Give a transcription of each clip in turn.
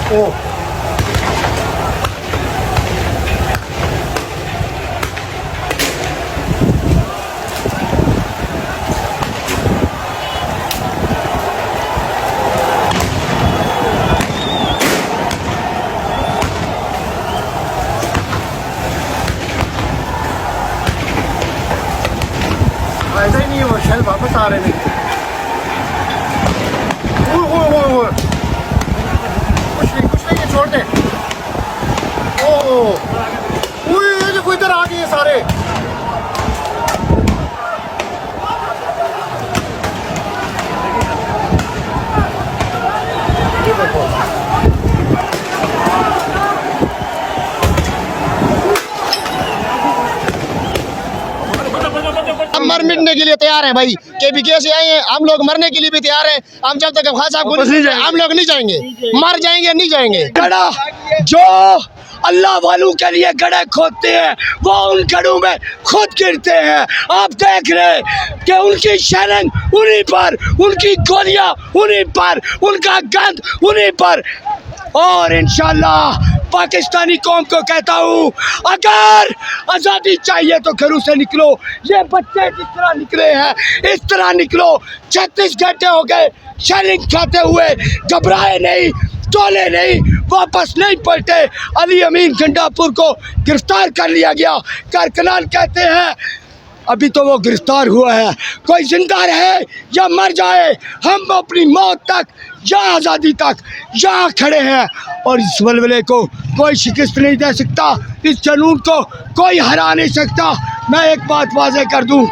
ओ ऐसा ही नहीं है, वो शेल वापस आ रहे हैं। वो कुछ नहीं ये छोड़ दे। ओ ये देखो इधर आ गए सारे। ये देखो हम मर मिटने के लिए तैयार हैं भाई। केपीके से आए हैं, हम लोग मरने के लिए भी तैयार हैं। हम जब तक खान साहब को हम लोग नहीं जाएंगे, मर जाएंगे नहीं जाएंगे। गड़ा जो अल्लाह वालों के लिए गड्ढे खोदते हैं वो उन गड्ढों में खुद गिरते हैं। आप देख रहे हैं कि उनकी शैलिंग उन्हीं पर, उनकी गोलियां उन्हीं पर, उनका गंद उन्हीं पर। और इंशाल्लाह पाकिस्तानी कौम को कहता हूँ, अगर आज़ादी चाहिए तो घरों से निकलो। ये बच्चे जिस तरह निकले हैं इस तरह निकलो। 36 घंटे हो गए शेलिंग खाते हुए, घबराए नहीं, तोले नहीं, वापस नहीं पलटे। अली अमीन गंडापुर को गिरफ्तार कर लिया गया। कारकुनान कहते हैं अभी तो वो गिरफ्तार हुआ है, कोई जिंदा रहे या मर जाए, हम अपनी मौत तक या आज़ादी तक यहाँ खड़े हैं। और इस वलवले को कोई शिकस्त नहीं दे सकता, इस जुनून को कोई हरा नहीं सकता। मैं एक बात वाज़ेह कर दूँ,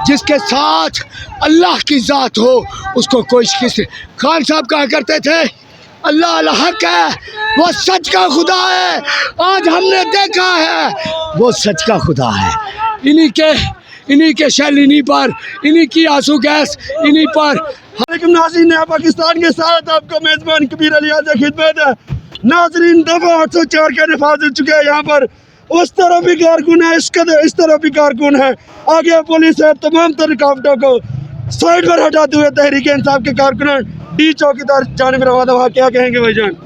जिसके साथ अल्लाह की ज़ात हो उसको कोई शिकस्त। खान साहब कहा करते थे अल्लाह अल हक है, वो सच का खुदा है। आज हमने देखा है वो सच का खुदा है। इन्हीं के शैल इन्हीं पर, इन्हीं की आंसू गैस इन्हीं पर। वालेकुम नाज़रीन, पाकिस्तान के साथ आपका मेज़बान कबीर अली आज़ा खिदमत है। नाज़रीन दफ़ा 804 के नफाज हो चुके हैं। यहाँ पर उस तरफ भी कारकुन है, इस तरफ भी कारकुन है। आगे पुलिस है, तमाम तर रुकावटों को साइड पर हटाते हुए तहरीक इंसाफ के कारकुन डी चौकीदार जानिब रवाना हुआ। क्या कहेंगे भाईजान?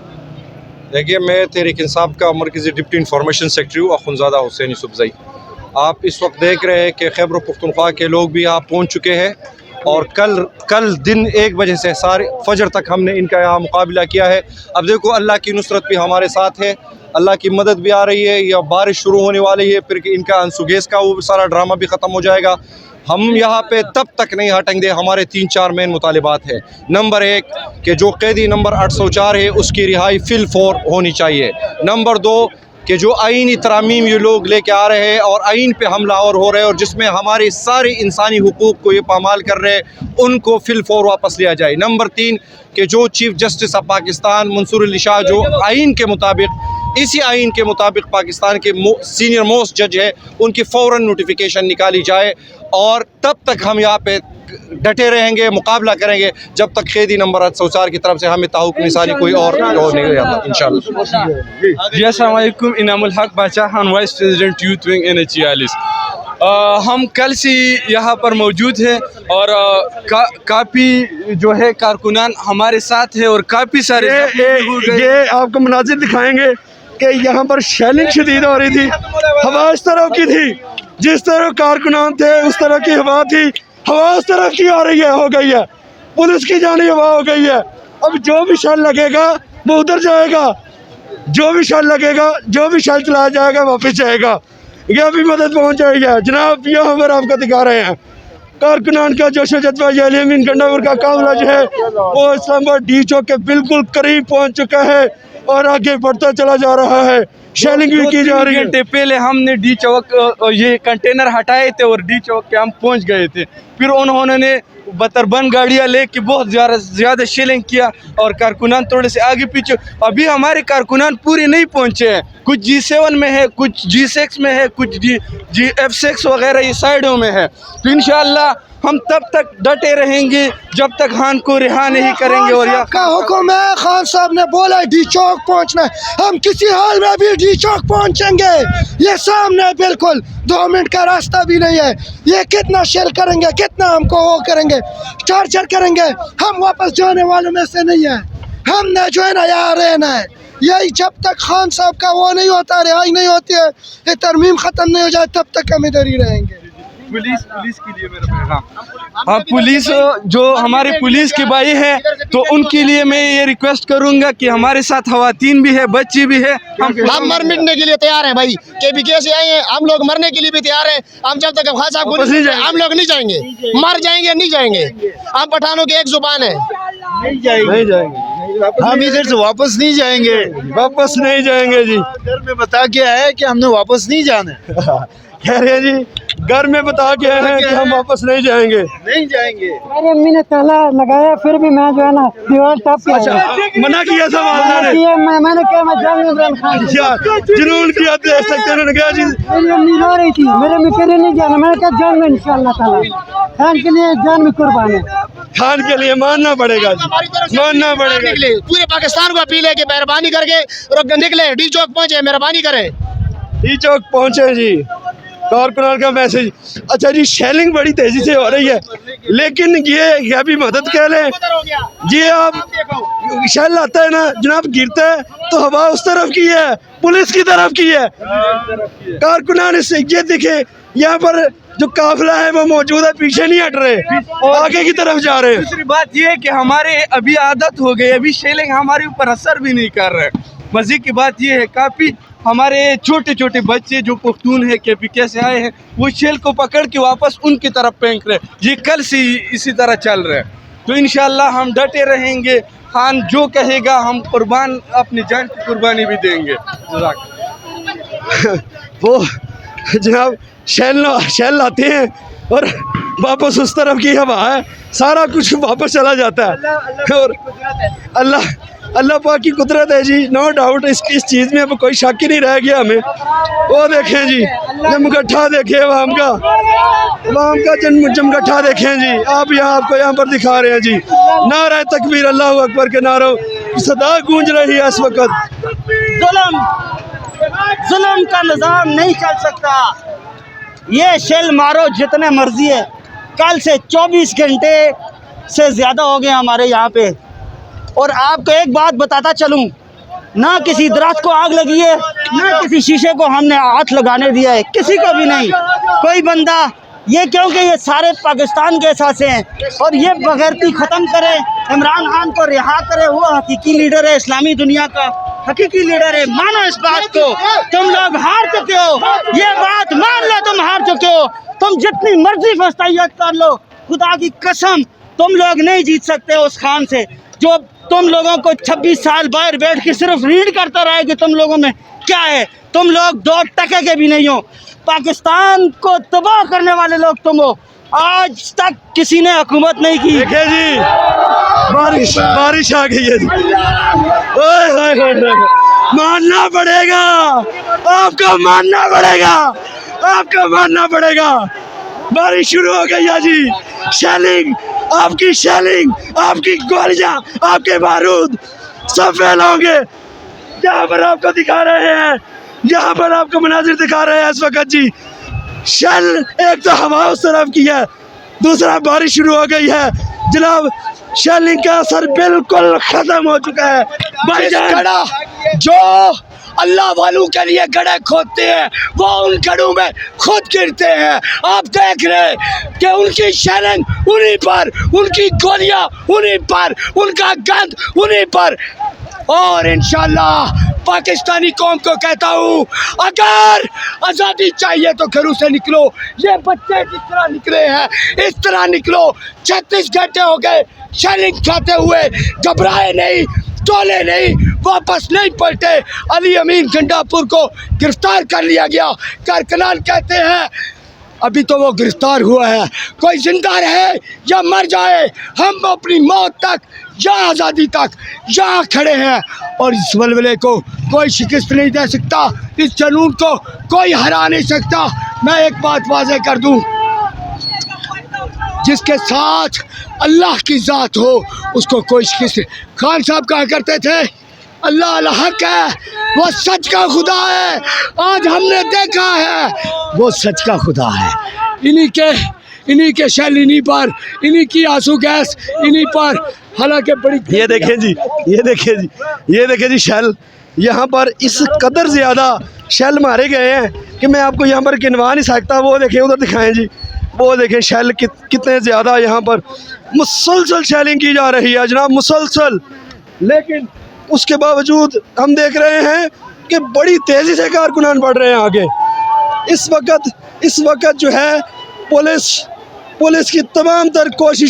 देखिए, मैं तहरीक इंसाफ का मरकज़ी डिप्टी इंफॉर्मेशन सेक्रेटरी हूँ अख़ुंज़ादा हुसैन यूसुफ़ज़ई। आप इस वक्त देख रहे हैं कि खैबर पख्तूनख्वा के लोग भी यहाँ पहुँच चुके हैं और कल दिन 1 बजे से सारे फजर तक हमने इनका यहाँ मुकाबला किया है। अब देखो अल्लाह की नुसरत भी हमारे साथ है, अल्लाह की मदद भी आ रही है। या बारिश शुरू होने वाली है, फिर इनका अंसुगेस का वो सारा ड्रामा भी ख़त्म हो जाएगा। हम यहाँ पे तब तक नहीं हटेंगे। हमारे 3-4 मेन मुतालिबात है। नंबर 1 कि जो कैदी नंबर 804 है उसकी रिहाई फिल फौर होनी चाहिए। नंबर 2 कि जो आईनी तरामीम ये लोग लेके आ रहे हैं और आइन पे हमला और हो रहे हैं और जिसमें हमारे सारे इंसानी हुकूक को ये पामाल कर रहे हैं, उनको फिल फौर वापस लिया जाए। नंबर 3 कि जो chief justice of Pakistan Mansoor Ali Shah जो आइन के मुताबिक, इसी आइन के मुताबिक पाकिस्तान के सीनियर मोस्ट जज है, उनकी फ़ौरन नोटिफिकेशन निकाली जाए। और तब तक हम यहाँ पे डटे रहेंगे, मुकाबला करेंगे जब तक कैदी नंबर 804 की तरफ से हमें ताहुक निसानी कोई और नहीं आता इंशाल्लाह। जी अस्सलाम वालेकुम, इनामुल हक बादशाह Khan, vice president youth wing NH46। हम कल से यहाँ पर मौजूद हैं और काफ़ी जो है कारकुनान हमारे साथ है और काफ़ी सारे ये आपको मनाजिर दिखाएंगे कि यहाँ पर शेलिंग शदीद हो रही थी। हवा इस तरह की थी, जिस तरह कारकुनान थे उस तरह की हवा थी। हवा उस तरह की आ रही है, हो गई है, पुलिस की जानी हवा हो गई है। अब जो भी शल लगेगा वो उधर जाएगा, जो भी शल लगेगा, जो भी शल चलाया जाएगा वापस जाएगा। यह भी मदद पहुँच जाएगी। जनाब यहाँ पर आपको दिखा रहे हैं कारकुनान का जोश जज्बा। अली अमीन गंडापुर का काफिला जो है वो इस्लामाबाद डी चौक के बिल्कुल करीब पहुँच चुका है और आगे बढ़ता चला जा रहा है। शेलिंग भी की जा रही है। घंटे पहले हमने डी चौक ये कंटेनर हटाए थे और डी चौक के हम पहुंच गए थे। फिर उन्होंने बतरबंद गाड़ियां लेके बहुत ज़्यादा शेलिंग किया और कारकुनान थोड़े से आगे पीछे। अभी हमारे कारकुनान पूरे नहीं पहुंचे हैं, कुछ G7 में है, कुछ G6 में है, कुछ F6 वगैरह ये साइडों में है। तो इंशाअल्लाह हम तब तक डटे रहेंगे जब तक खान को रिहा नहीं करेंगे। और यह का हुक्म है, खान साहब ने बोला डी चौक पहुंचना है, हम किसी हाल में भी डी चौक पहुंचेंगे। ये सामने बिल्कुल 2 मिनट का रास्ता भी नहीं है। ये कितना शेल करेंगे, कितना हमको वो करेंगे, टॉर्चर करेंगे, हम वापस जाने वालों में से नहीं है। हमने जो है ना यहाँ रहना है, यही जब तक खान साहब का वो नहीं होता, रिहाई नहीं होती है, ये तरमीम ख़त्म नहीं हो जाए, तब तक हम इधर ही रहेंगे। पुलिस के लिए मेरा हाँ, पुलिस जो हमारे पुलिस के भाई है, तो उनके लिए मैं ये रिक्वेस्ट करूंगा कि हमारे साथ खवातीन भी है, बच्ची भी है, हम मर मिटने के लिए तैयार हैं भाई। KPK से आए हैं, हम लोग मरने के लिए भी तैयार हैं। हम जब तक खान साहब को हम लोग नहीं जाएंगे, मर जाएंगे नहीं जाएंगे। हम पठानों की एक जुबान है, नहीं जाएंगे, हम इधर से वापस नहीं जाएंगे। वापस नहीं जाएंगे जी। घर में बता के आए कि हमने वापस नहीं जाना। कह रहे हैं जी, घर में बता के आए हैं कि हम वापस नहीं जाएंगे। नहीं जाएंगे। मेरी अम्मी ने ताला लगाया, फिर भी मैं जो है ना दीवार टप के अच्छा, मना किया था वालदा ने? मैंने कहा मैं जाऊंगा इमरान खान से। क्या जुनून किया देख सकते हैं, उन्होंने कहा जी मेरी अम्मी रो रही थी, मेरे अम्मी कह रही नहीं जाना, मैंने कहा जाऊंगा इंशाअल्लाह ताला। खान के लिए जान में कुर्बान है। खान के लिए मानना पड़ेगा जी, मानना पड़ेगा। निकले पूरे पाकिस्तान को अपील है कि मेहरबानी करके निकले, डी चौक पहुंचे, मेहरबानी करें। डी चौक पहुंचे जी, कारकुनान का मैसेज। अच्छा जी, शेलिंग बड़ी तेजी से हो रही है, लेकिन ये भी मदद कह लें जी। आप शेल आता है ना जनाब, गिरता है तो हवा उस तरफ की है, पुलिस की तरफ की है। कारकुनान इससे ये दिखे, यहाँ पर जो काफिला है वो मौजूद है, पीछे नहीं हट रहे, आगे की तरफ जा रहे हैं। दूसरी बात ये है कि हमारे अभी आदत हो गई, अभी शेलिंग हमारे ऊपर असर भी नहीं कर रहे। मजे की बात ये है, काफ़ी हमारे छोटे छोटे बच्चे जो पख्तून है KPK से आए हैं, वो शेल को पकड़ के वापस उनकी तरफ फेंक रहे। ये कल से इसी तरह चल रहा है, तो इंशाल्लाह हम डटे रहेंगे। खान जो कहेगा हम कुर्बान, अपनी जान की कुर्बानी भी देंगे। वो जनाब शेल लाते हैं और वापस उस तरफ की हवा है, सारा कुछ वापस चला जाता है। और अल्लाह पाक की कुदरत है जी, नो डाउट। इस चीज़ में अब कोई शक ही नहीं रह गया हमें। वो देखें जी, जमगट्ठा देखें अवाम का जमगट्ठा देखें जी। आप आपको यहाँ पर दिखा रहे हैं जी, नारा तकबीर, अल्लाह अकबर के नारों की सदा गूंज रही है इस वक्त। जुल्म का निज़ाम नहीं चल सकता। ये शेल मारो जितने मर्जी है, कल से 24 घंटे से ज़्यादा हो गए हमारे यहाँ पे। और आपको एक बात बताता चलूँ, ना किसी दरख्त को आग लगी है, ना किसी शीशे को हमने हाथ लगाने दिया है, किसी को भी नहीं। कोई बंदा ये क्योंकि ये सारे पाकिस्तान के एहसासे हैं, और ये बगैरती ख़त्म करे, इमरान खान को रिहा करे। वो हकीकी लीडर है, इस्लामी दुनिया का हकीकी लीडर है। मानो इस बात को, तुम लोग हार चुके हो, ये बात मान लो, तुम हार चुके हो। तुम जितनी मर्जी फस्तैयत कर लो, खुदा की कसम तुम लोग नहीं जीत सकते उस खान से, जो तुम लोगों को 26 साल बाहर बैठ के सिर्फ रीड करता रहे कि तुम लोगों में क्या है। तुम लोग 2 टके के भी नहीं हो। पाकिस्तान को तबाह करने वाले लोग तुम हो। आज तक किसी ने हुकूमत नहीं की। देखिए जी, बारिश आ गई है जी। मानना पड़ेगा आपको, मानना पड़ेगा आपको, मानना पड़ेगा। बारिश शुरू हो गई है जी। शेलिंग, आपकी गोलियां, आपके बारूद सब फेल होंगे। यहाँ पर आपको दिखा रहे हैं, यहाँ पर आपको मनाजिर दिखा रहे हैं इस वक्त जी। शेल, एक तो हवा उस तरफ की है, दूसरा बारिश शुरू हो गई है जनाब। शेलिंग का असर बिल्कुल खत्म हो चुका है भाईजान। जो अल्लाह वालों के लिए गड्ढे खोदते हैं, वो उन गड्ढों में खुद गिरते हैं। आप देख रहे हैं कि उनकी शेलिंग उन्हीं पर, उनकी गोलियां उन्हीं पर, उनका गंद उन्हीं पर। और इंशाल्लाह पाकिस्तानी कौम को कहता हूँ, अगर आज़ादी चाहिए तो घरों से निकलो। ये बच्चे जिस तरह निकले हैं, इस तरह निकलो। 36 घंटे हो गए शेलिंग खाते हुए, घबराए नहीं, टोले नहीं, वापस नहीं पलटे। अली अमीन गंडापुर को गिरफ्तार कर लिया गया। कारकुनान कहते हैं अभी तो वो गिरफ्तार हुआ है, कोई जिंदा रहे या मर जाए, हम अपनी मौत तक या आज़ादी तक यहाँ खड़े हैं। और इस वलवले को कोई शिकस्त नहीं दे सकता, इस जुनून को कोई हरा नहीं सकता। मैं एक बात वाज़ेह कर दूँ, जिसके साथ अल्लाह की ज़ात हो उसको कोई शिकस्त। खान साहब कहा करते थे अल्लाह अल हक है, वो सच का खुदा है। आज हमने देखा है वो सच का खुदा है। इन्हीं के इन्हीं के शेल इन्हीं पर, इन्हीं की आंसू गैस इन्हीं पर। हालांकि बड़ी ये देखें जी, ये देखें जी, ये देखें जी शेल, यहाँ पर इस कदर ज़्यादा शेल मारे गए हैं कि मैं आपको यहाँ पर गिनवा नहीं सकता। वो देखें, उधर दिखाएं जी, वो देखें शेल कितने ज़्यादा यहाँ पर मुसलसल शेलिंग की जा रही है जनाब, मुसलसल। लेकिन उसके बावजूद हम देख रहे हैं कि बड़ी तेज़ी से कारकुनान बढ़ रहे हैं आगे। इस वक्त जो है पुलिस की तमाम तर कोशिश